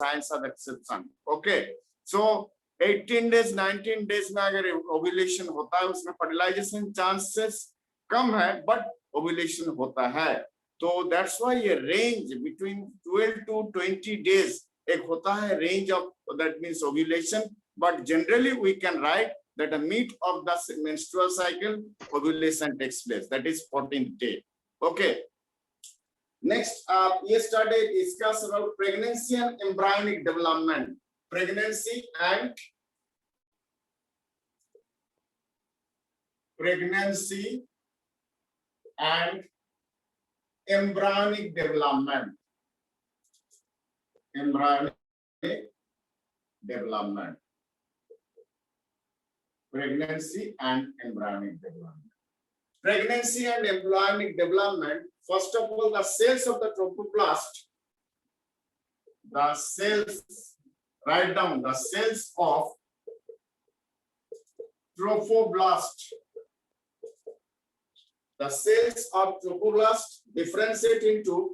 Science of exception. Okay, so 18 days 19 days में अगर ovulation होता है उसमें फर्टिलाइजेशन चांसेस कम है बट ओव्यूलेशन होता है. तो दैट्स व्हाई ये रेंज बिटवीन 12 to 20 days एक होता है range of that means ovulation. But generally we can write that a meet of the menstrual cycle ovulation takes place, that is 14th day. Okay, next ये study discuss about pregnancy and embryonic development. Pregnancy and embryonic development. Pregnancy and embryonic development. Pregnancy and embryonic development. First of all, the cells of the trophoblast. The cells. Write down the cells of trophoblast. The cells of trophoblast differentiate into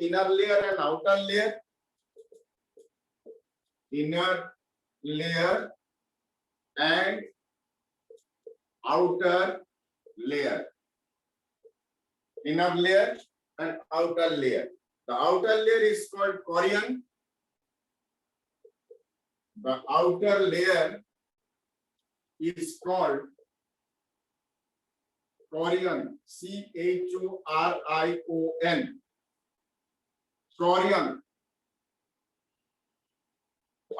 inner layer and outer layer. Inner layer and outer layer. Inner layer and outer layer. The outer layer is called chorion. The outer layer is called chorion. chorion. Chorion.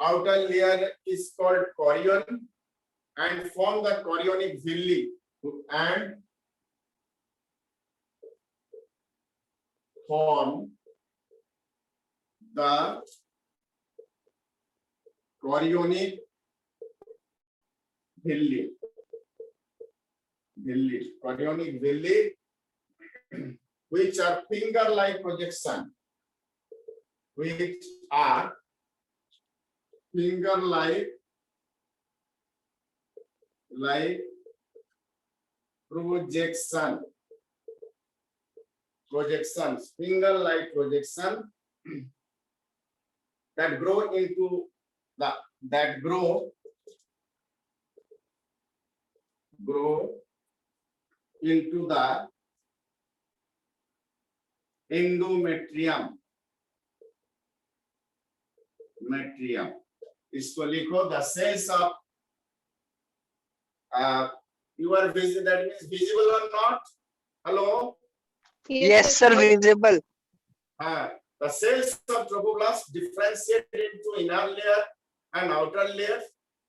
Outer layer is called chorion and form the chorionic villi and form the chorionic villi. Chorionic villi, which are finger-like projection. Which are finger-like projections, finger-like projection that grow into the endometrium. इसको लिखो the cells of you are visible, that means visible or not? Hello? Yes, sir, visible. The cells of trophoblast differentiate into inner layer and outer layer.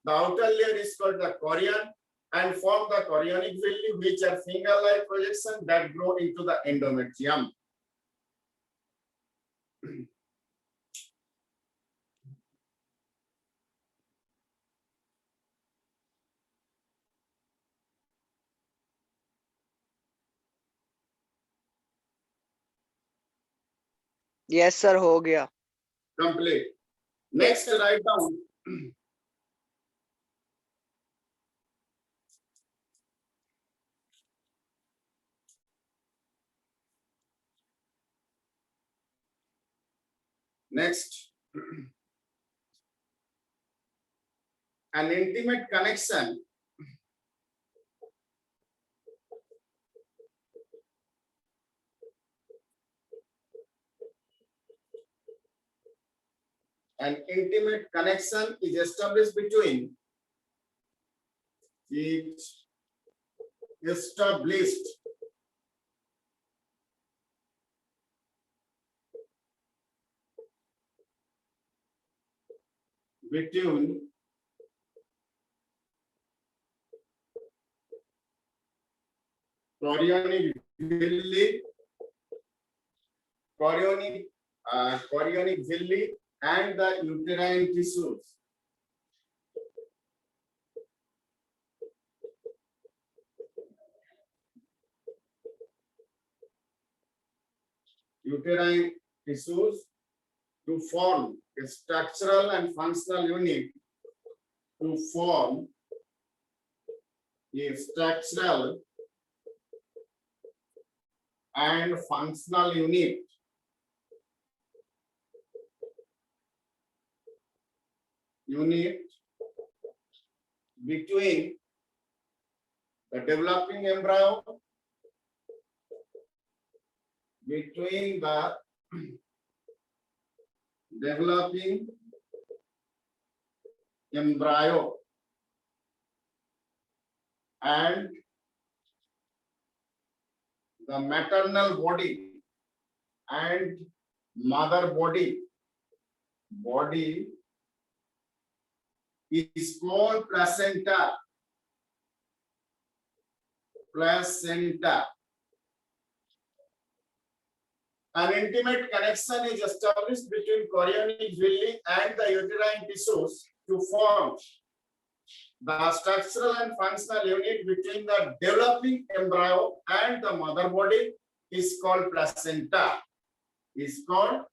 The outer layer is called the chorion and form the chorionic villi, which are finger-like projection that grow into the endometrium. Yes, sir, हो गया. Complete. Next, write down. Next, an intimate connection is established between chorionic villi and the uterine tissues. Uterine tissues to form a structural and functional unit to form ये structural and functional unit between the developing embryo, between the developing embryo and the maternal body and mother body is called placenta. Placenta. An intimate connection is established between chorionic villi and the uterine tissues to form the structural and functional unit between the developing embryo and the mother body is called placenta. Placenta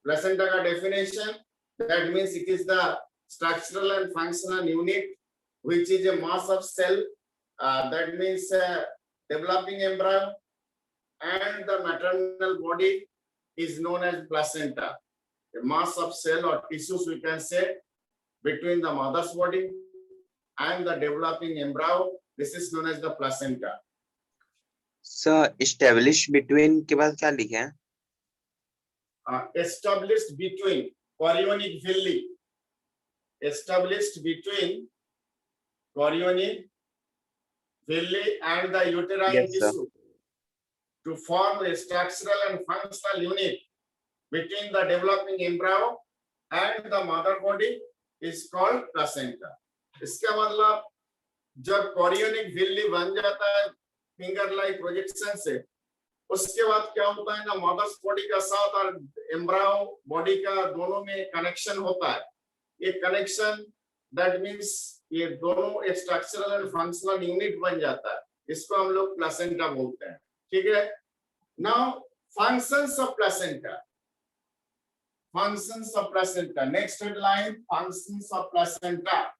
का definition, that means it is the structural and functional unit which is a mass of cell, that means developing embryo, and the maternal body is known as placenta. A mass of cell or tissues, we can say, between the mother's body and the developing embryo. This is known as the placenta. Sir, established between के बाद क्या लिखे हैं? Established between chorionic villi. Established between chorionic villi and the uterine Yes, sir. tissue to form a structural and functional unit between the developing embryo and the mother body is called placenta. इसका मतलब जब chorionic villi बन जाता है finger like projection से, उसके बाद क्या होता है ना, मदर्स बॉडी का साथ और एम्ब्रायो बॉडी का दोनों में कनेक्शन होता है. ये कनेक्शन, दैट मींस ये दोनों एक स्ट्रक्चरल एंड फंक्शनल यूनिट बन जाता है. इसको हम लोग प्लेसेंटा बोलते हैं. ठीक है. Now functions of placenta. Functions of placenta. Next headline, functions of placenta.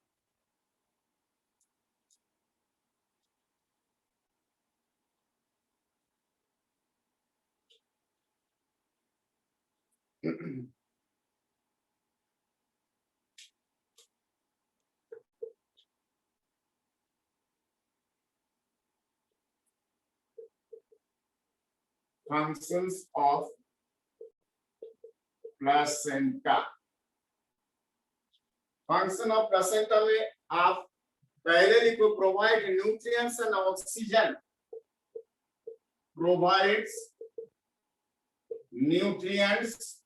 Functions of placenta. Function of placenta में आप पहले लिखो, provide nutrients and oxygen. Provides nutrients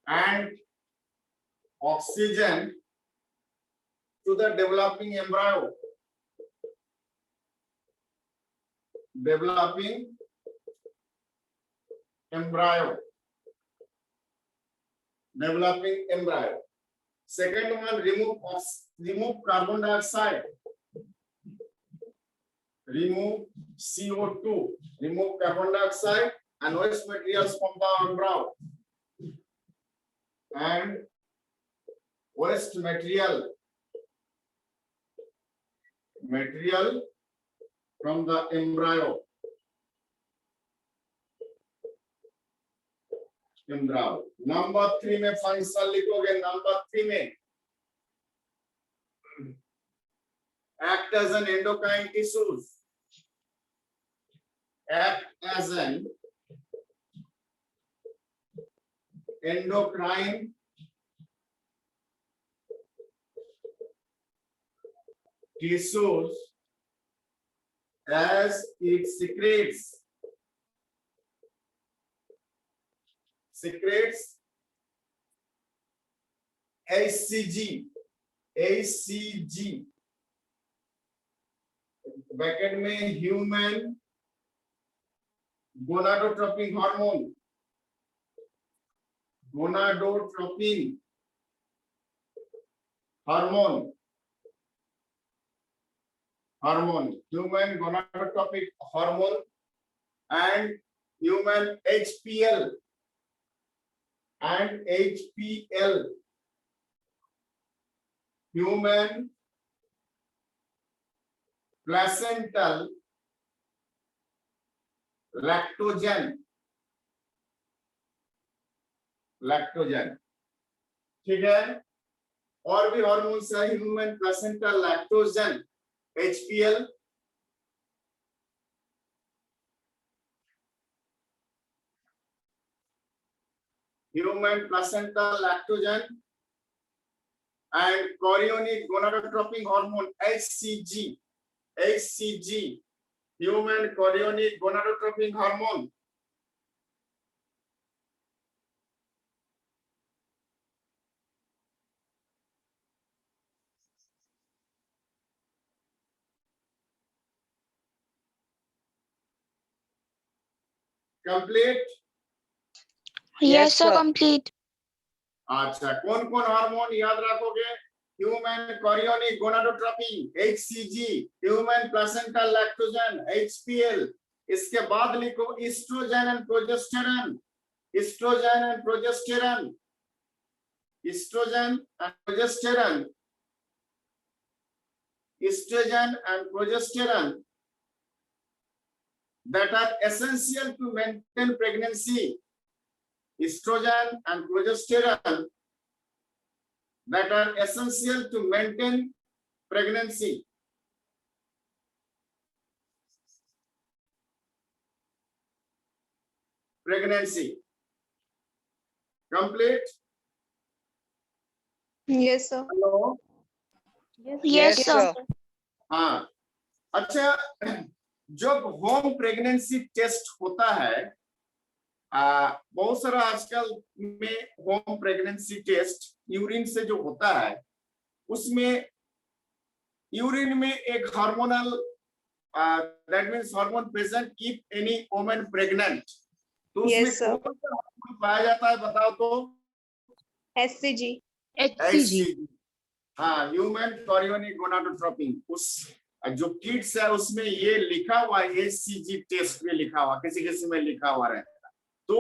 and oxygen to the developing embryo. Developing embryo. Developing embryo. Second one, remove carbon dioxide. Remove CO2. Remove carbon dioxide and waste materials from the embryo. And waste material from the embryo. Number 3 में function लिखोगे. Number 3 में act as an endocrine tissues. Act as an endocrine tissues as it secretes HCG. Bracket में human gonadotropin hormone, human gonadotropic hormone and human HPL human placental lactogen, ठीक है। और भी hormones है, human placental lactogen HPL, human placental lactogen and chorionic gonadotropin hormone HCG, human chorionic gonadotropin hormone. Complete? Yes, sir, sir. complete. अच्छा, कौन कौन hormone याद रखोगे? Human chorionic gonadotropin HCG, human placental lactogen HPL, इसके बाद लिखो estrogen and progesterone, estrogen and progesterone, estrogen and progesterone, estrogen and progesterone that are essential to maintain pregnancy. Estrogen and progesterone that are essential to maintain pregnancy. Complete? Yes, sir. Hello? Yes, sir. हाँ, अच्छा, जब home pregnancy test होता है, बहुत सारा आजकल में home pregnancy test urine से जो होता है, उसमें यूरिन में एक hormonal, that means hormone present if any woman pregnant, तो उसमें Yes, sir. कौन सा हार्मोन पाया जाता है बताओ तो? HCG. HCG, हाँ, ह्यूमन कोरियोनिक गोनाडोट्रोपिन। उस जो किट्स है उसमें ये लिखा हुआ है, HCG टेस्ट में लिखा हुआ, किसी किसी में लिखा हुआ रहता है। तो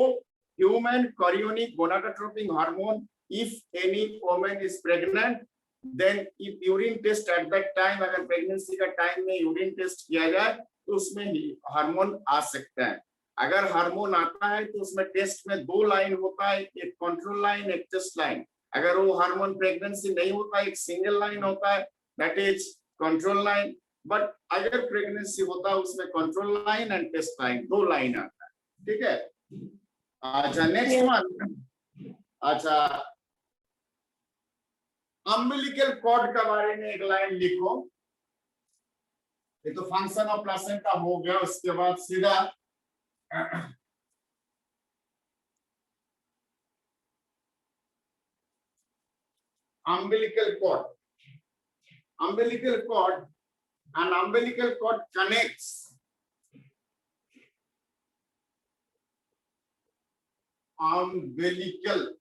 human chorionic gonadotropin hormone, if any woman is pregnant, then if urine test at that time, अगर प्रेगनेंसी का टाइम में यूरिन टेस्ट किया जाए तो उसमें हार्मोन आ सकता है। अगर हार्मोन आता है तो उसमें टेस्ट में 2 लाइन होता है, एक कंट्रोल लाइन, एक टेस्ट लाइन। अगर वो हार्मोन प्रेगनेंसी नहीं होता, एक सिंगल लाइन होता है, that is control line. But अगर प्रेगनेंसी होता है उसमें control line and test line, 2 line आता है, ठीक है। अच्छा, नेक्स्ट वन, अच्छा, अम्बिलिकल कॉर्ड के बारे में एक लाइन लिखो। ये तो फंक्शन ऑफ प्लेसेंटा हो गया, उसके बाद सीधा umbilical cord. Umbilical cord, and umbilical cord connects umbilical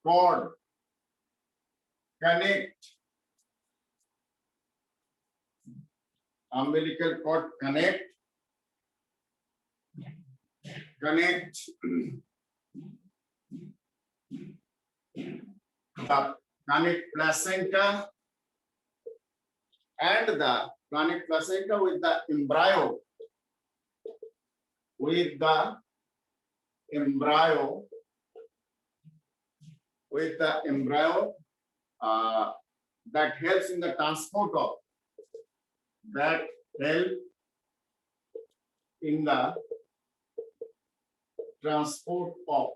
cord umbilical cord connect the planate placenta and the planate placenta with the embryo, that helps in the transport of,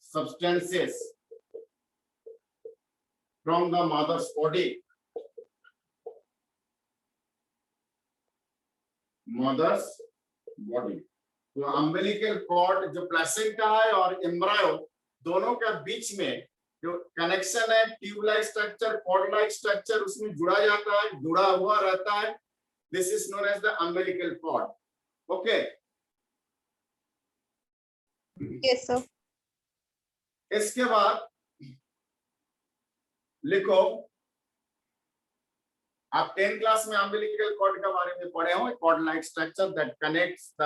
substances from the mother's body, तो umbilical cord जो placenta है और embryo दोनों के बीच में जो connection है, tube like structure, cord like structure, उसमें जुड़ा जाता है, जुड़ा हुआ रहता है। This is known as the umbilical cord. Okay, Yes, sir. इसके बाद लिखो, आप 10th क्लास में अम्बिलिकल कॉर्ड के बारे में पढ़े हो, cord like structure that connects the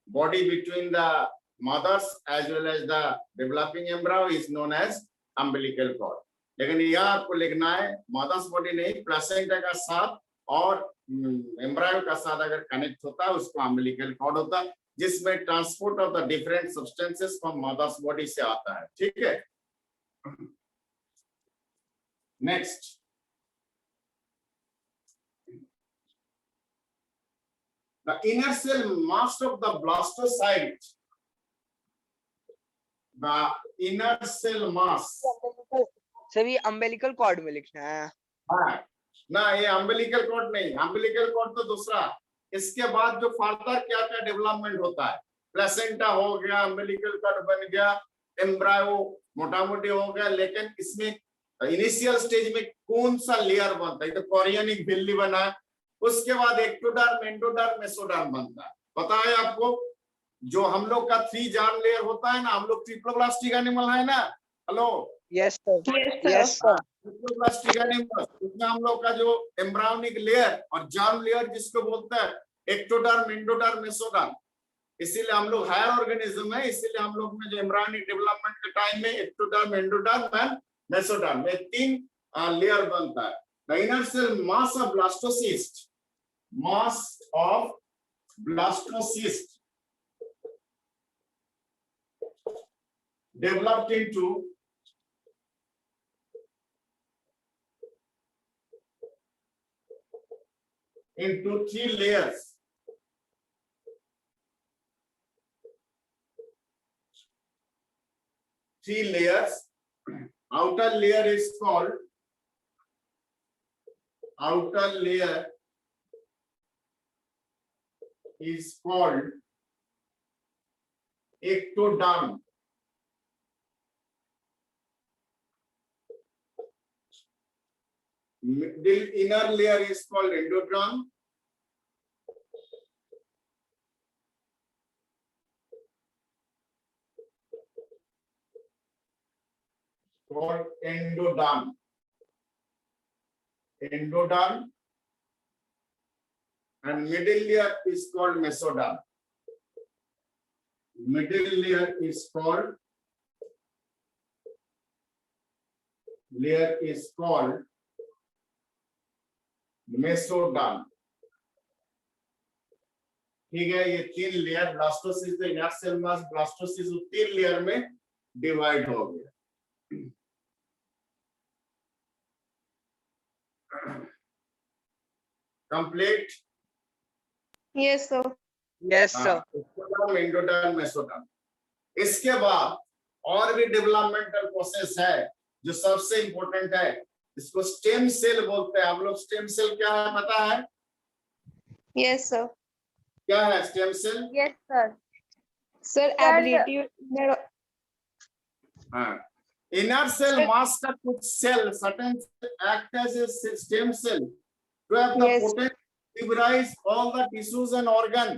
body between the mothers as well as the developing embryo is known as umbilical cord. लेकिन यह आपको लिखना है मदर्स बॉडी नहीं, प्लेसेंटा का साथ और एम्ब्रायो का साथ अगर कनेक्ट होता है उसको अम्बिलिकल कॉर्ड होता है, जिसमें transport of the different substances from mother's body से आता है. ठीक है. नेक्स्ट, the inner cell mass of the blastocyte, the inner cell mass. सभी अम्बिलिकल कॉर्ड में लिखना है. हाँ ना, ये अम्बिलिकल कॉर्ड नहीं, अम्बिलिकल कॉर्ड तो दूसरा. इसके बाद जो फर्दर क्या क्या डेवलपमेंट होता है, प्लेसेंटा हो गया, अम्बिलिकल कॉर्ड बन गया, एम्ब्रायो मोटा मोटी हो गया, लेकिन इसमें इनिशियल स्टेज में कौन सा लेयर बनता है, तो कोरियनिक बिल्ली बना, उसके बाद एक्टोडर्म, एंडोडर्म, मेसोडर्म बनता है. पता है आपको, जो हम लोग का 3 जार्म लेयर होता है ना, हम लोग ट्रिप्लोब्लास्टिक एनिमल है ना. Hello, yes sir. Yes, yes sir. Sir. Triploblastic animal, उसमें हम लोग का जो एम्ब्रायोनिक लेयर और जार्म लेयर जिसको बोलते हैं एक्टोडर्म, एंडोडर्म, मेसोडर्म. इसीलिए हम लोग हायर ऑर्गेनिज्म है, इसीलिए हम लोग में जो एम्ब्रायोनिक डेवलपमेंट के टाइम में एक्टोडर्म, एंडोडर्म एंड मेसोडर्म, ये 3 लेयर बनता है. The inner cell mass of blastocyst, mass of blastocyst developed into 3 layers. Outer layer is called ectoderm. Middle inner layer is called endoderm. Called endoderm. And middle layer is called mesoderm. Middle layer is called mesoderm. ठीक है, ये 3 layer blastocyst, inner cell mass, blastocyst 3 layer में divide हो गया. Complete. Yes, sir. Yes sir. Ectoderm, endoderm, mesoderm. इसके बाद और भी डेवलपमेंटल प्रोसेस है जो सबसे इंपॉर्टेंट है, इसको स्टेम सेल बोलते हैं. आप लोग स्टेम सेल क्या है पता है? Yes, sir. क्या है stem cell? Yes, sir. Sir, ability. हाँ, इनर सेल मास का कुछ cell certain act as a stem cell to have the Yes. potential to fiberize all the tissues and organ.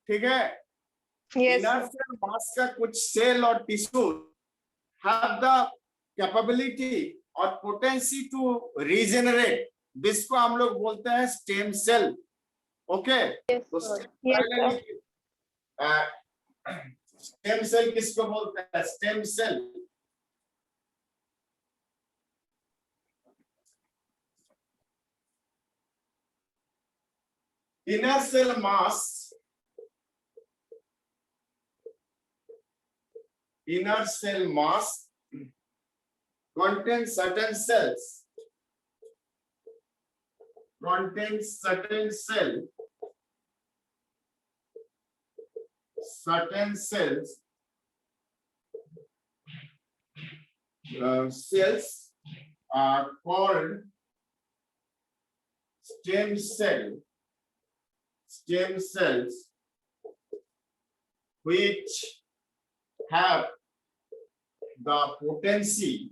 ठीक है. Yes, Inner sir. cell mass का कुछ cell और tissue have the capability or potency to regenerate. जिसको हम लोग बोलते हैं स्टेम सेल. ओके. Yes, तो sir. स्टेम सेल किसको बोलते हैं? Stem cell inner cell mass contains certain cells cells are called stem cells which have the potency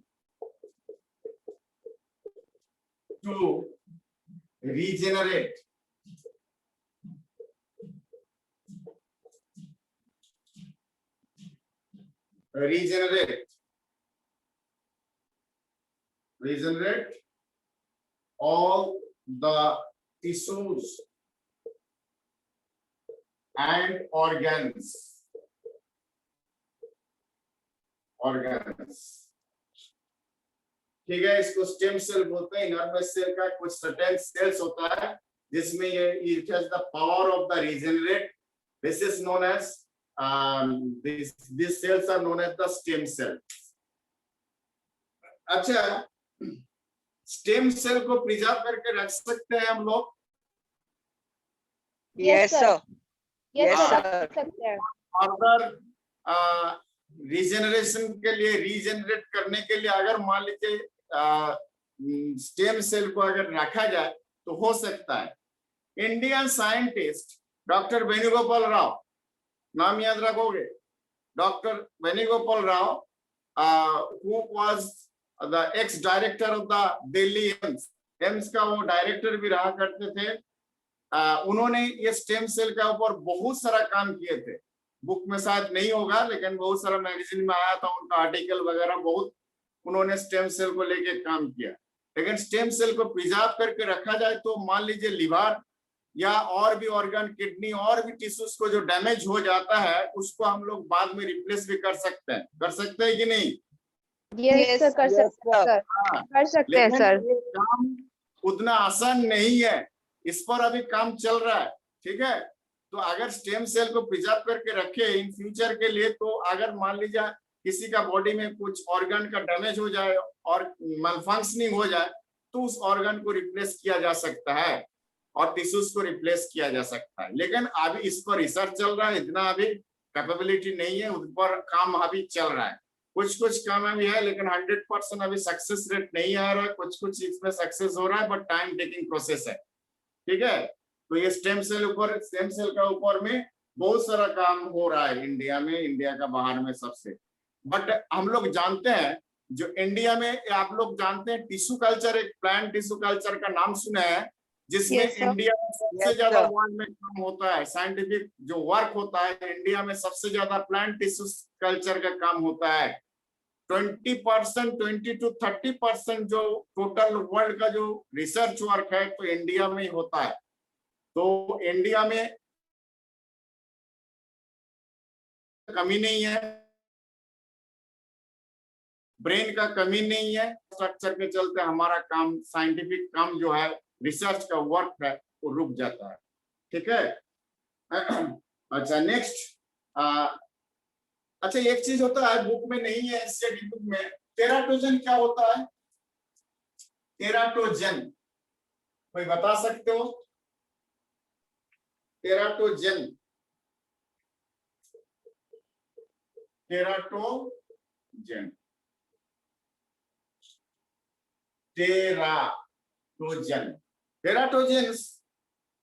to regenerate. Regenerate all the tissues and organs. Organs. ठीक है, इसको stem cell बोलते हैं। इनर्वस cell का कुछ सर्टेन सेल्स होता है जिसमें ये it has the power of the regenerate. This is known as this cells are known as the stem cell. अच्छा, स्टेम सेल को प्रिजर्व करके रख सकते हैं हम लोग? Yes sir, yes Yes, sir, sir. रख सकते हैं। फर्दर रीजनरेशन के लिए, रीजनरेट करने के लिए अगर मान लीजिए स्टेम सेल को अगर रखा जाए तो हो सकता है। Indian scientist doctor Venugopal Rao, नाम याद रखोगे, doctor Venugopal Rao who was the ex director of the Delhi AIIMS का वो डायरेक्टर भी रहा करते थे। उन्होंने ये स्टेम सेल के ऊपर बहुत सारा काम किए थे। बुक में शायद नहीं होगा लेकिन बहुत सारा मैगजीन में आया था उनका आर्टिकल वगैरह, बहुत उन्होंने स्टेम सेल को लेके काम किया। लेकिन स्टेम सेल को प्रिजर्व करके रखा जाए तो मान लीजिए लिवर या और भी ऑर्गन, किडनी और भी टिश्यूज को जो डैमेज हो जाता है उसको हम लोग बाद में रिप्लेस भी कर सकते हैं कि नहीं? यस सर, कर Yes, सकते हैं sir. सर, कर सकते हैं लेकिन सर। ये काम उतना आसान नहीं है, इस पर अभी काम चल रहा है। ठीक है, तो अगर स्टेम सेल को प्रिजर्व करके रखे इन फ्यूचर के लिए, तो अगर मान लीजिए किसी का बॉडी में कुछ ऑर्गन का डैमेज हो जाए और malfunctioning हो जाए तो उस ऑर्गन को रिप्लेस किया जा सकता है और टिश्यूज को रिप्लेस किया जा सकता है। लेकिन अभी इस पर रिसर्च चल रहा है, इतना अभी कैपेबिलिटी नहीं है, उस पर काम अभी चल रहा है। कुछ काम अभी है लेकिन 100% अभी सक्सेस रेट नहीं आ रहा है। कुछ इसमें सक्सेस हो रहा है बट टाइम टेकिंग प्रोसेस है। ठीक है, तो ये स्टेम सेल का ऊपर में बहुत सारा काम हो रहा है इंडिया में, इंडिया का बाहर में सबसे। बट हम लोग जानते हैं जो इंडिया में, आप लोग जानते हैं टिश्यू कल्चर, एक प्लांट टिश्यू कल्चर का नाम सुना है, जिसमें Yes, sir. इंडिया में सबसे Yes, ज्यादा sir. वर्ल्ड में काम होता है। साइंटिफिक जो वर्क होता है इंडिया में सबसे ज्यादा प्लांट टिश्यू कल्चर का काम होता है। 20% 20 to 30% जो टोटल वर्ल्ड का जो रिसर्च वर्क है तो इंडिया में ही होता है। तो इंडिया में कमी नहीं है, ब्रेन का कमी नहीं है, स्ट्रक्चर के चलते हमारा काम, साइंटिफिक काम जो है, रिसर्च का वर्क है वो रुक जाता है। ठीक है, अच्छा नेक्स्ट, अच्छा एक चीज होता है बुक में नहीं है, स्टडी बुक में, टेराटोजन क्या होता है? टेराटोजन कोई बता सकते हो? Teratogen, teratogen, teratogen, teratogens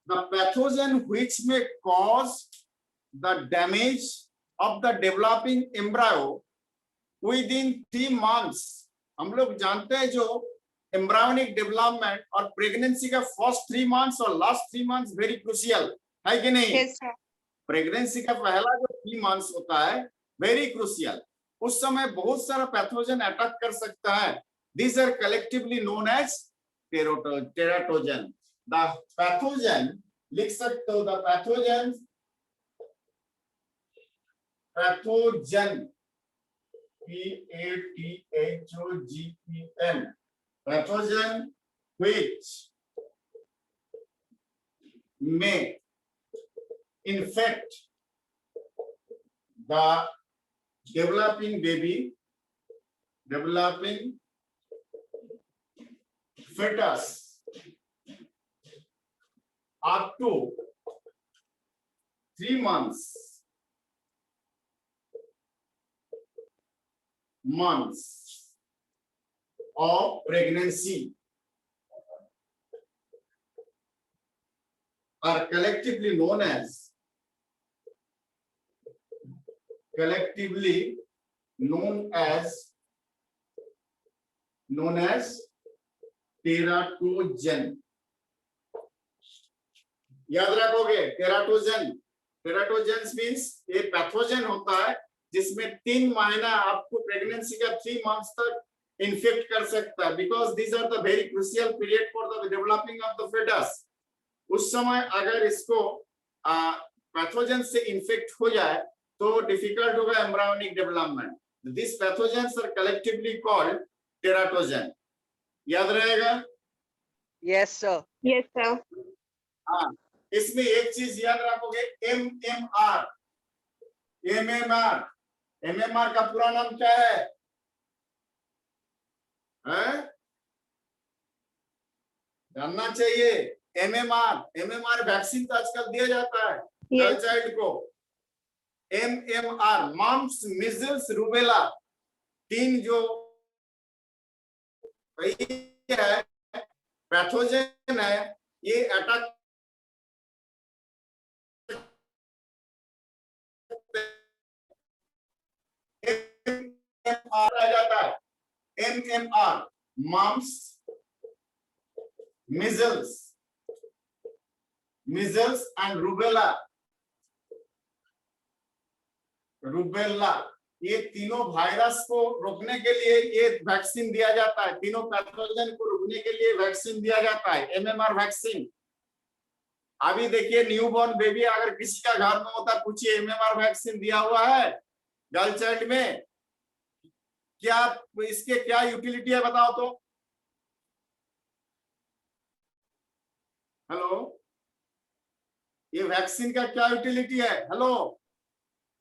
the pathogen which may cause the damage of the developing embryo within 3 months। हम लोग जानते हैं जो एम्ब्रायोनिक डेवलपमेंट और प्रेगनेंसी का फर्स्ट 3 मंथ्स और लास्ट 3 मंथ्स वेरी क्रूशियल है कि नहीं? Yes, sir. प्रेगनेंसी का पहला जो 3 मंथ्स होता है वेरी क्रूशियल, उस समय बहुत सारा पैथोजन अटैक कर सकता है। These are collectively known as teratogen. The pathogen, लिख सकते हो, the pathogen, pathogen, pathogen which may infect the developing baby, developing fetus up to 3 months of pregnancy are collectively known as teratogen. याद रखोगे teratogen, टेराटोजेंस means ये pathogen होता है जिसमें 3 महीना आपको प्रेगनेंसी का 3 मंथ्स तक इन्फेक्ट कर सकता है, because these are the very crucial period for the developing of the foetus. उस समय अगर इसको पैथोजन से इन्फेक्ट हो जाए तो डिफिकल्ट होगा embryonic development. These pathogens are collectively called teratogen. याद रहेगा? Yes, sir. Yes, sir. हाँ, इसमें एक चीज याद रखोगे, MMR. MMR का पूरा नाम क्या है? हैं? जानना चाहिए। MMR वैक्सीन तो आजकल दिया जाता है Yes. चाइल्ड को। MMR मम्स, मिजल्स, रूबेला, 3 जो है पैथोजन है, ये अटैक MMR आ जाता है। MMR mumps, measles and rubella, ये तीनों वायरस को रोकने के लिए ये वैक्सीन दिया जाता है। तीनों पैथोजन को रोकने के लिए वैक्सीन दिया जाता है, MMR वैक्सीन। अभी देखिए न्यूबॉर्न बेबी अगर किसी का घर में होता, पूछिए MMR वैक्सीन दिया हुआ है गर्ल चाइल्ड में? क्या इसके क्या यूटिलिटी है बताओ तो? हेलो, ये वैक्सीन का क्या यूटिलिटी है? हेलो,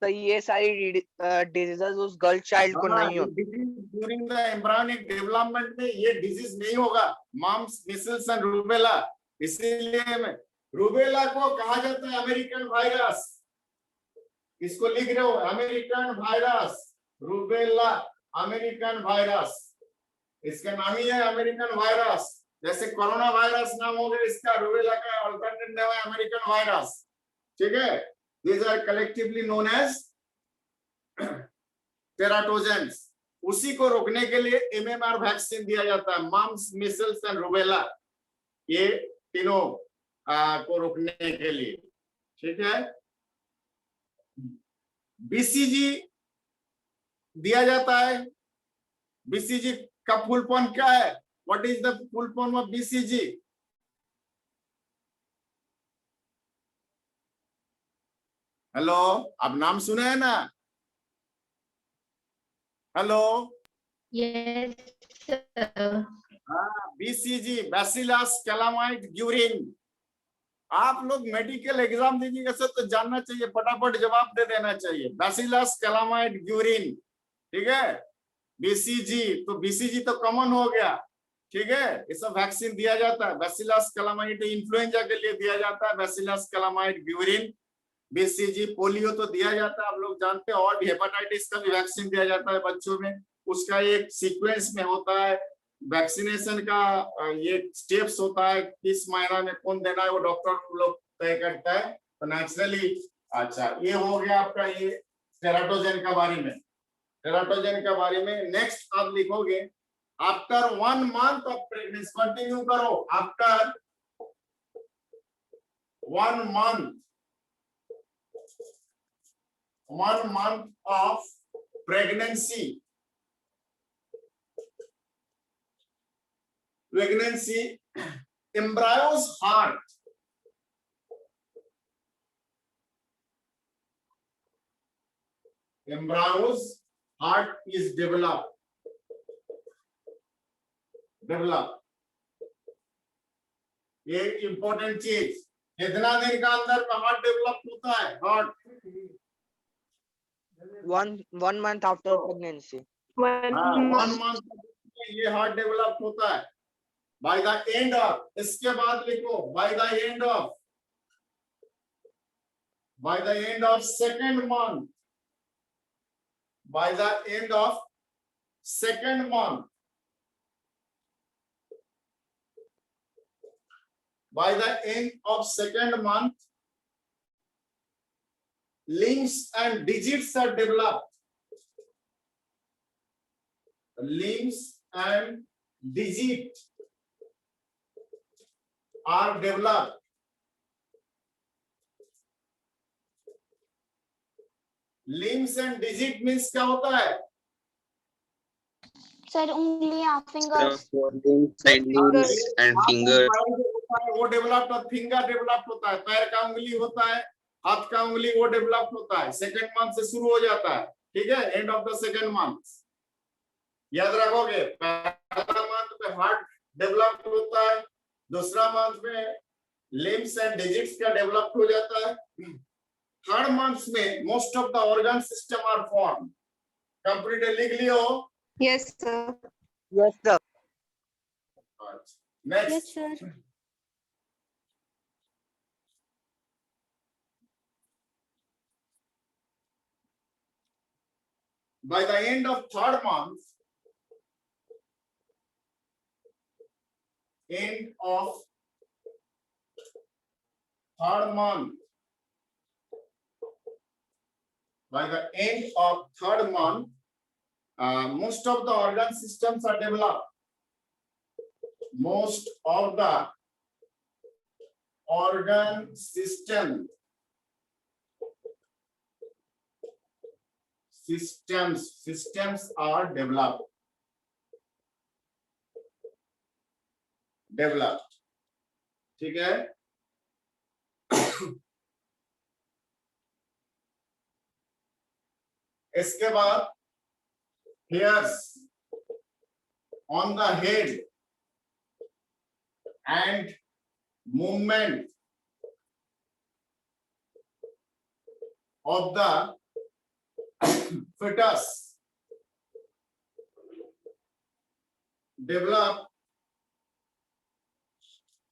तो ये सारी डिजीजेस उस गर्ल चाइल्ड को नहीं होती। ड्यूरिंग द एम्ब्रियोनिक डेवलपमेंट में ये डिजीज नहीं होगा, मम्स, मिसल्स एंड रूबेला। इसीलिए रूबेला को कहा जाता है अमेरिकन वायरस। इसको लिख रहे हो, American virus, rubella American virus. इसका नाम ही है अमेरिकन वायरस। जैसे कोरोना वायरस नाम हो गया इसका, रूबेला का अल्टरनेट नाम है अमेरिकन वायरस। ठीक है, these are collectively known as teratogens। उसी को रोकने के लिए MMR वैक्सीन दिया जाता है, मम्स, मिसल्स एंड रूबेला, ये तीनों को रोकने के लिए। ठीक है, BCG दिया जाता है। BCG का फुल फॉर्म क्या है? What is the full form of BCG? Hello, अब नाम सुने हैं ना? Hello, Yes, sir. हाँ, BCG, बैसिलस कैलामाइड ग्यूरिन। आप लोग मेडिकल एग्जाम दीजिएगा सर तो जानना चाहिए, फटाफट जवाब दे देना चाहिए। बैसिलस कैलामाइड ग्यूरिन, ठीक है। BCG, तो BCG तो कॉमन हो गया, ठीक है। ये सब वैक्सीन दिया जाता है। बैसिलस कैलामाइड इन्फ्लुएंजा के लिए दिया जाता है, बैसिलस कैलामाइड ग्यूरिन। BCG, पोलियो तो दिया जाता है, आप लोग जानते हैं। और भी हेपेटाइटिस का भी वैक्सीन दिया जाता है बच्चों में। उसका एक सीक्वेंस में होता है वैक्सीनेशन का, ये स्टेप्स होता है, किस महीना में कौन देना है वो डॉक्टर लोग तय करता है। तो नेचुरली, अच्छा ये हो गया आपका ये टेराटोजन के बारे में। टेराटोजन के बारे में नेक्स्ट आप लिखोगे, after 1 month of pregnancy, continue करो, after 1 month of pregnancy, embryo's heart is developed। ये इंपॉर्टेंट चीज, कितना दिन का अंदर हार्ट डेवलप होता है? Heart one month after pregnancy। 1 1 month. month ये हार्ट डेवलप होता है। बाय द एंड ऑफ, इसके बाद लिखो, by the end of second month, by the end of second month, by the end of second month, limbs and digits are developed। Limbs and digit are developed। Limbs and digit means क्या होता है? Sir, उंगलियां, fingers। Limbs and fingers। वो developed और finger developed होता है। पैर का उंगली होता है, हाथ का उंगली वो डेवलप होता है, सेकेंड मंथ से शुरू हो जाता है, ठीक है, and of the second month. याद रखोगे, पहला मंथ में हार्ट डेवलप होता है, दूसरा मंथ में लिम्स एंड डिजिट्स का डेवलप हो जाता है, थर्ड मंथ में most of the organ system are form. Complete लिख लियो। Yes, sir. Yes, sir. Next, sir. by the end of third month, end of third month, by the end of third month, most of the organ systems are developed. Most of the organ systems are developed. ठीक है, इसके बाद hairs on the head and movement of the fetus develop.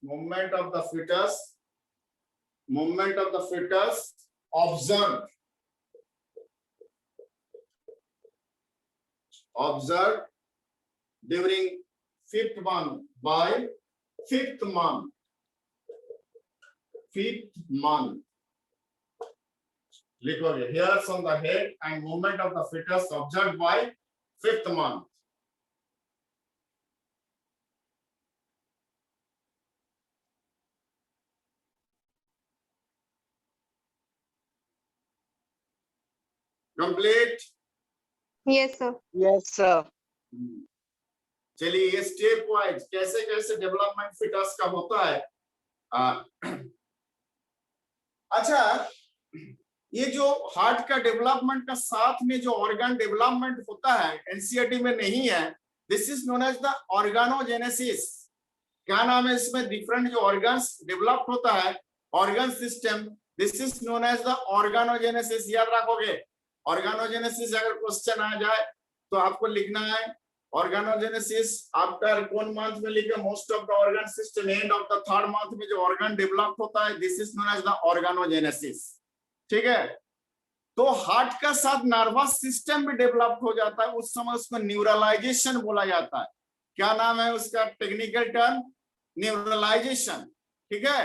Movement of the fetus observed during fifth month. By fifth month, लिखोगे hairs on the head and movement of the fetus observed by fifth month. Complete. Yes, sir. Yes, sir. चलिए, ये step wise कैसे कैसे development foetus का होता है। अच्छा, ये जो हार्ट का डेवलपमेंट का साथ में जो ऑर्गन डेवलपमेंट होता है एनसीईआरटी में नहीं है, this is known as the organogenesis. क्या नाम है इसमें? डिफरेंट जो ऑर्गन्स डेवलप होता है organ system, this is known as the organogenesis. याद रखोगे, ऑर्गेनोजेनेसिस अगर क्वेश्चन आ जाए तो आपको लिखना है ऑर्गेनोजेनेसिस आफ्टर कौन मंथ में लिखे? Most of the organ system, end of the third month में जो ऑर्गन डेवलप होता है, this is known as the organogenesis. ठीक है, तो हार्ट का साथ नर्वस सिस्टम भी डेवलप हो जाता है, उस समय उसको न्यूरलाइजेशन बोला जाता है। क्या नाम है उसका टेक्निकल टर्म? न्यूरलाइजेशन। ठीक है।